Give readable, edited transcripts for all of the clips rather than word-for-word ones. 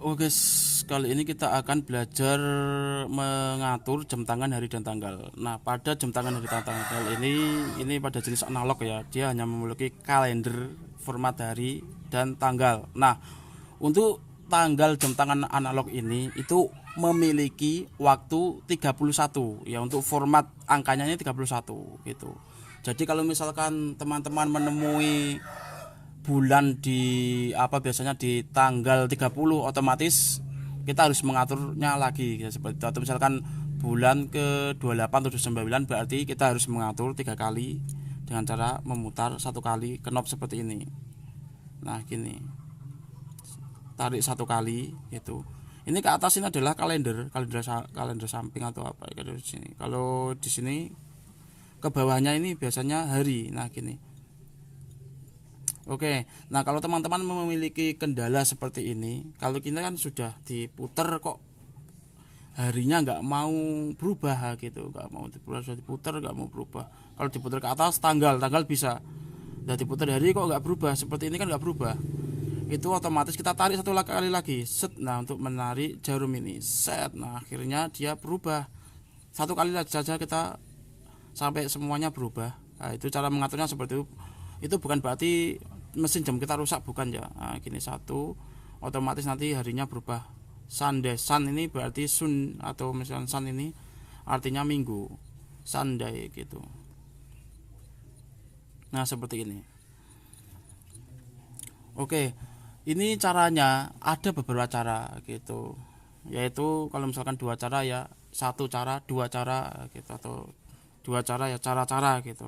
Oke, kali ini kita akan belajar mengatur jam tangan hari dan tanggal. Nah, pada jam tangan hari dan tanggal ini pada jenis analog ya. Dia hanya memiliki kalender, format hari dan tanggal. Nah, untuk tanggal jam tangan analog ini itu memiliki waktu 31 ya, untuk format angkanya ini 31 gitu. Jadi kalau misalkan teman-teman menemui bulan di biasanya di tanggal 30, otomatis kita harus mengaturnya lagi ya, seperti itu. Atau misalkan bulan ke 28 atau 29, berarti kita harus mengatur 3 kali dengan cara memutar 1 kali knob seperti ini. Nah, gini, tarik 1 kali gitu. Ini ke atas ini adalah kalender samping atau apa ya, di sini. Kalau di sini ke bawahnya ini biasanya hari. Nah, gini. Oke, nah kalau teman-teman memiliki kendala seperti ini, kalau kita kan sudah diputer kok harinya nggak mau berubah gitu, nggak mau diputar, sudah diputer nggak mau berubah. Kalau diputar ke atas tanggal bisa, udah diputar hari kok nggak berubah, seperti ini kan nggak berubah. Itu otomatis kita tarik 1 kali lagi, set. Nah, untuk menarik jarum ini, set. Nah, akhirnya dia berubah. 1 kali saja kita sampai semuanya berubah. Nah, itu cara mengaturnya seperti itu. Itu bukan berarti mesin jam kita rusak, bukan ya. Nah, gini, satu, otomatis nanti harinya berubah. Sunday, sun ini berarti sun, atau misalnya sun ini artinya minggu, Sunday gitu. Nah, seperti ini. Oke, ini caranya ada beberapa cara gitu, yaitu kalau misalkan 2 cara ya, 1 cara, 2 cara gitu, atau 2 cara ya, cara-cara gitu.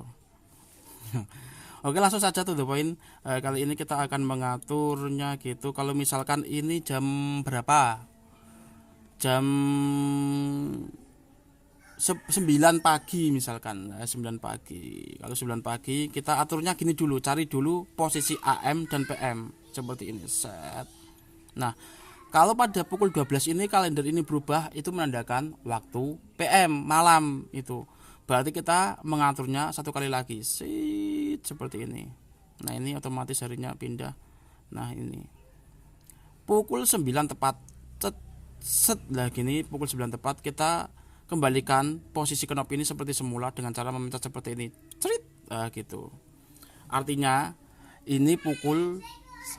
Oke, langsung saja tuh the point. Kali ini kita akan mengaturnya gitu. Kalau misalkan ini jam berapa? Jam 9 pagi misalkan. 9 pagi. Kalau 9 pagi kita aturnya gini dulu. Cari dulu posisi AM dan PM. Seperti ini. Set. Nah, kalau pada pukul 12 ini kalender ini berubah, itu menandakan waktu PM, malam itu. Berarti kita mengaturnya 1 kali lagi. Sit, seperti ini. Nah, ini otomatis harinya pindah. Nah, ini. Pukul 9 tepat. Set, set lah gini, pukul 9 tepat kita kembalikan posisi knob ini seperti semula dengan cara memencet seperti ini. Cerit. Nah, gitu. Artinya ini pukul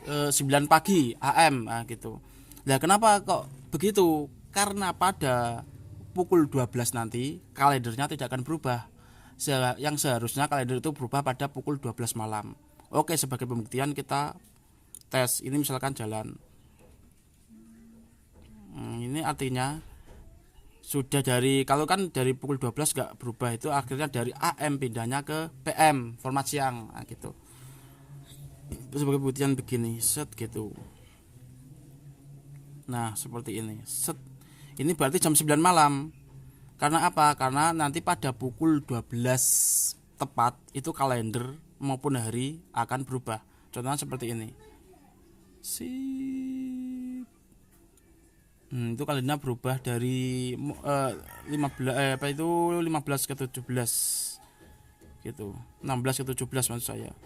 9 pagi AM. Nah, gitu. Nah, kenapa kok begitu? Karena pada pukul 12 nanti kalendernya tidak akan berubah. Yang seharusnya kalender itu berubah pada pukul 12 malam. Oke, sebagai pembuktian kita tes. Ini misalkan jalan. Ini artinya sudah kalau kan dari pukul 12 nggak berubah, itu akhirnya dari AM pindahnya ke PM, format siang. Nah, gitu. Sebagai pembuktian begini, set gitu. Nah, seperti ini. Set. Ini berarti jam 9 malam. Karena apa? Karena nanti pada pukul 12 tepat itu kalender maupun hari akan berubah. Contohnya seperti ini. Sip. Itu kalendernya berubah dari 15 ke 17 gitu. 16 ke 17 maksud saya.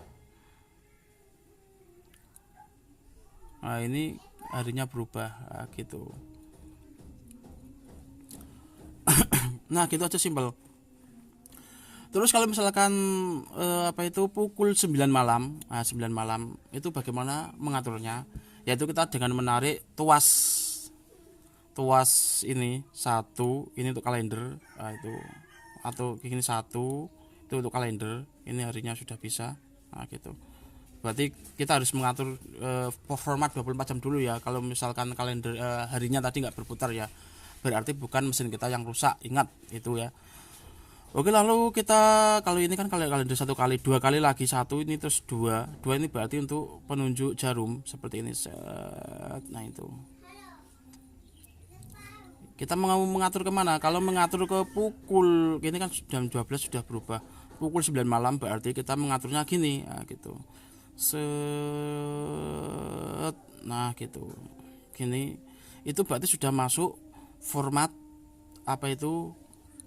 Nah, ini harinya berubah. Nah, gitu. Nah, gitu aja, simpel. Terus kalau misalkan pukul 9 malam. Nah, 9 malam itu bagaimana mengaturnya? Yaitu kita dengan menarik tuas ini satu, ini untuk kalender. Nah, itu, atau ini satu, itu untuk kalender. Ini harinya sudah bisa. Nah, gitu. Berarti kita harus mengatur format 24 jam dulu ya. Kalau misalkan kalender harinya tadi nggak berputar ya, berarti bukan mesin kita yang rusak. Ingat itu ya. Oke, lalu kita, kalau ini kan kalender 1 kali, 2 kali lagi, satu ini, terus dua ini berarti untuk penunjuk jarum seperti ini. Set. Nah, itu kita mau mengatur kemana? Kalau mengatur ke pukul, ini kan jam 12 sudah berubah, pukul 9 malam, berarti kita mengaturnya gini. Nah, gitu. Set. Nah, gitu. Gini, itu berarti sudah masuk format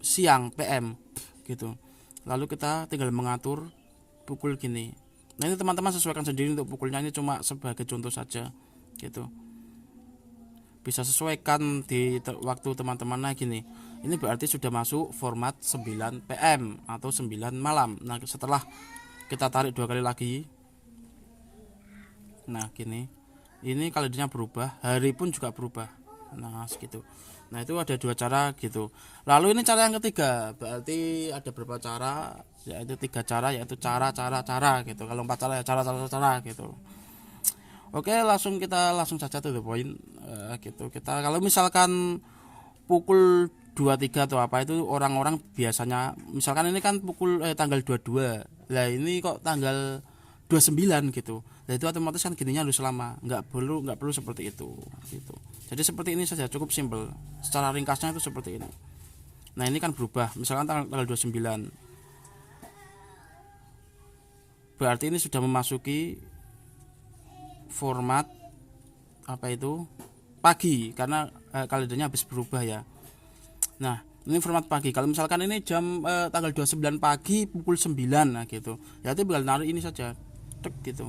siang, PM gitu. Lalu kita tinggal mengatur pukul gini. Nah, ini teman-teman sesuaikan sendiri untuk pukulnya, ini cuma sebagai contoh saja gitu. bisa sesuaikan di waktu teman-teman. Nah gini, ini berarti sudah masuk format 9 PM atau 9 malam. Nah setelah kita tarik 2 kali lagi, nah gini, ini kalendernya berubah, hari pun juga berubah. Nah segitu. Nah itu ada 2 cara gitu. Lalu ini cara yang ketiga, berarti ada berapa cara, yaitu 3 cara, yaitu cara gitu. Kalau 4 cara ya cara gitu. Oke, kita langsung saja to the point. Gitu. Kita kalau misalkan pukul 23 atau apa itu orang-orang biasanya, misalkan ini kan tanggal 22. Lah ini kok tanggal 29 gitu. Nah itu otomatis kan gininya harus lama, nggak perlu seperti itu gitu. Jadi seperti ini saja, cukup simpel. Secara ringkasnya itu seperti ini. Nah ini kan berubah, misalkan tanggal 29, berarti ini sudah memasuki format apa itu pagi, karena kalendernya habis berubah ya. Nah ini format pagi. Kalau misalkan ini jam tanggal 29 pagi pukul 9, nah gitu ya, itu tinggal narik ini saja, tek gitu.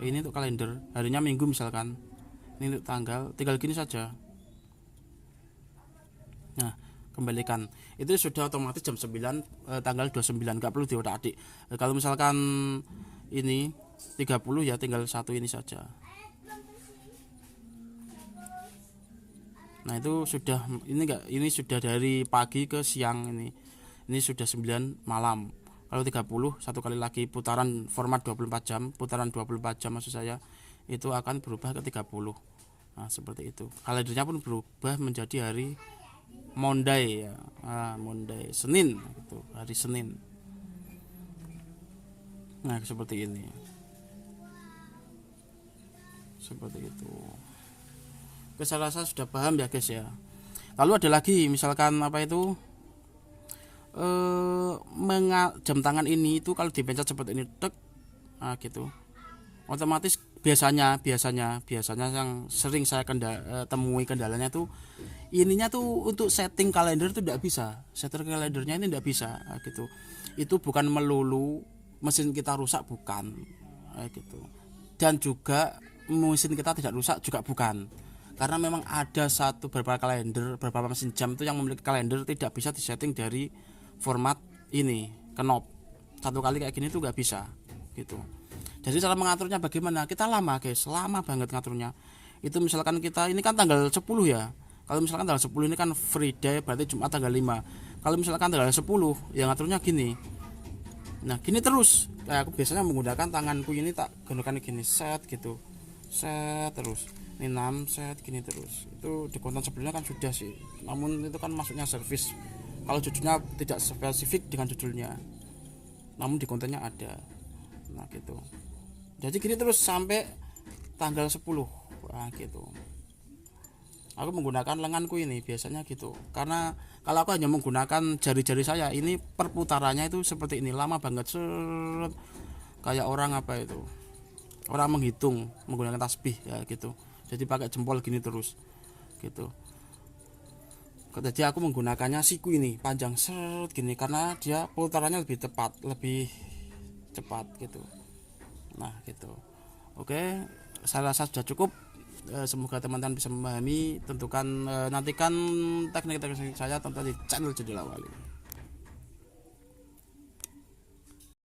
Ini untuk kalender, harinya minggu misalkan, ini untuk tanggal, tinggal gini saja. Nah kembalikan, itu sudah otomatis jam 9 tanggal 29, nggak perlu diotak-atik. Kalau misalkan ini 30 ya tinggal satu ini saja. Nah itu sudah, ini sudah dari pagi ke siang, ini sudah 9 malam. Kalau 30 satu kali lagi putaran format 24 jam, putaran 24 jam maksud saya, itu akan berubah ke 30. Nah seperti itu. Kalendernya pun berubah menjadi hari Monday ya. Monday, Senin gitu, hari Senin. Nah seperti ini, seperti itu. Saya rasa sudah paham ya guys ya. Lalu ada lagi misalkan apa itu, jam tangan ini itu kalau dipencet seperti ini, tek, nah gitu, otomatis biasanya yang sering saya temui kendalanya tuh, ininya tuh untuk setting kalender tuh tidak bisa, setter kalendernya ini tidak bisa, nah gitu. Itu bukan melulu mesin kita rusak, bukan, nah gitu. Dan juga mesin kita tidak rusak juga bukan, karena memang ada beberapa mesin jam itu yang memiliki kalender tidak bisa disetting dari format ini, knob satu kali kayak gini tuh nggak bisa gitu. Jadi cara mengaturnya bagaimana, kita lama guys, lama banget ngaturnya. Itu misalkan kita ini kan tanggal 10 ya, kalau misalkan tanggal 10 ini kan free day, berarti Jumat tanggal 5. Kalau misalkan tanggal 10 yang ngaturnya gini, nah gini terus, kayak aku biasanya menggunakan tanganku ini, tak gunakan gini, set gitu, set terus, ini 6 set gini terus. Itu di konten sebelumnya kan sudah sih, namun itu kan masuknya servis, kalau judulnya tidak spesifik dengan judulnya, namun di kontennya ada. Nah gitu, jadi gini terus sampai tanggal 10. Nah gitu, aku menggunakan lenganku ini biasanya gitu, karena kalau aku hanya menggunakan jari-jari saya ini, perputarannya itu seperti ini, lama banget, seret, kayak orang apa itu, orang menghitung menggunakan tasbih ya gitu. Jadi pakai jempol gini terus gitu. Jadi aku menggunakannya siku ini panjang seret gini, karena dia putarannya lebih cepat gitu. Nah gitu. Oke, saya rasa sudah cukup. Semoga teman-teman bisa memahami. Nantikan teknik-teknik saya tentang di channel Jendela Wali.